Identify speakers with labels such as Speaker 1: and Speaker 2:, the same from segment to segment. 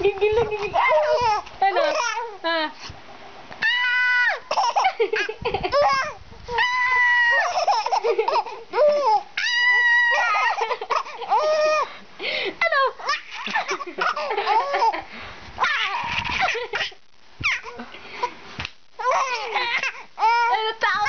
Speaker 1: Gigil na gigil. Ano? Ha? Ano? Ano? Takaw, takaw.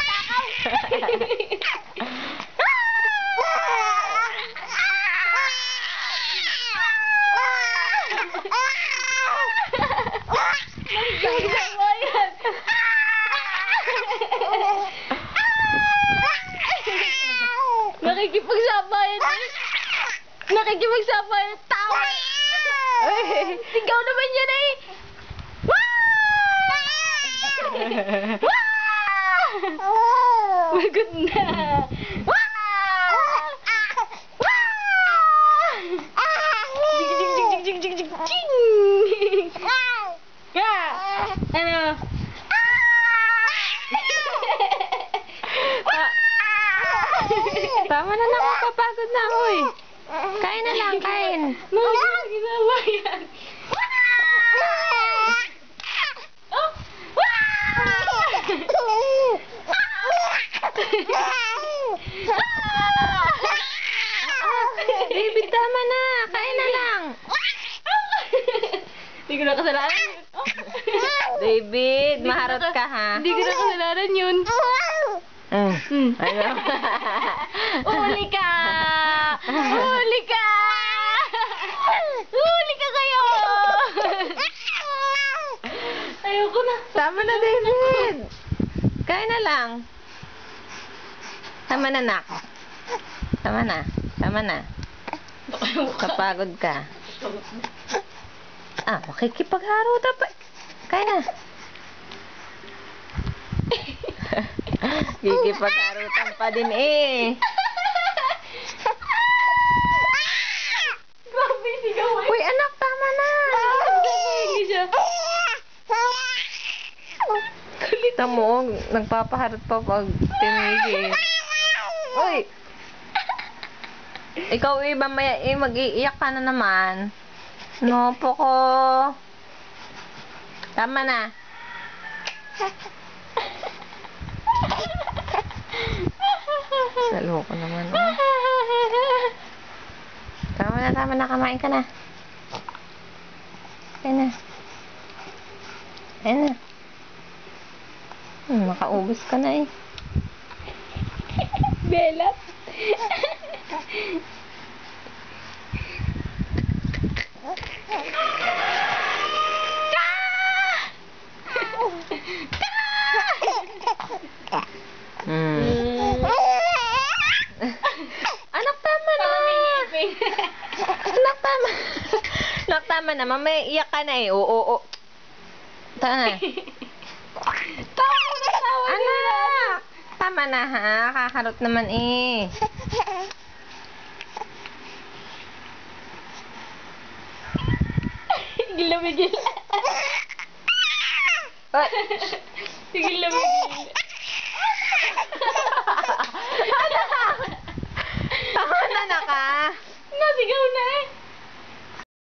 Speaker 1: Nakikipagsabayan. Nakikipagsabayan. Tao. Sigaw naman yan eh. Magod na. Jig, jig, jig, jig, jig, jig. Ano?
Speaker 2: Tama na lang, kapagod na ako eh. Kain na lang, kain.
Speaker 1: Mga ginawa yan.
Speaker 2: David, tama na. Kain na lang.
Speaker 1: Hindi ko na kasalanan.
Speaker 2: David, maharot ka ha.
Speaker 1: Hindi ko na kasalanan yun.
Speaker 2: Ano?
Speaker 1: Huli ka! Huli ka! Huli ka kayo! Ayoko na.
Speaker 2: Tama na, David. Kain na lang. Tama na, nak. Tama na. Tama na. Kapagod ka. Makikipagharutan pa. Kain na. Kikipagharutan pa din eh.
Speaker 1: Grabe, sigaw eh.
Speaker 2: Uy, anak, tama na.
Speaker 1: Hindi siya.
Speaker 2: Kulit mo, nagpapaharot pa pag tinigil. Uy! Ikaw mamaya mag-iiyak ka na naman. No, Poko. Tama na. Salo ko naman. Tama na, kamain ka na. Kain na. Kain na. Makaubos ka na eh.
Speaker 1: Belat.
Speaker 2: Anak, tama na. Anak, tama. Anak, tama na. Mamaya iyak ka na eh. Oo. Tama na.
Speaker 1: Tawa na tawa.
Speaker 2: Anak! Tama na ha. Kakarot naman eh.
Speaker 1: Tigil na migil. Tigil na migil.
Speaker 2: Tama na ka.
Speaker 1: Nasigaw na eh.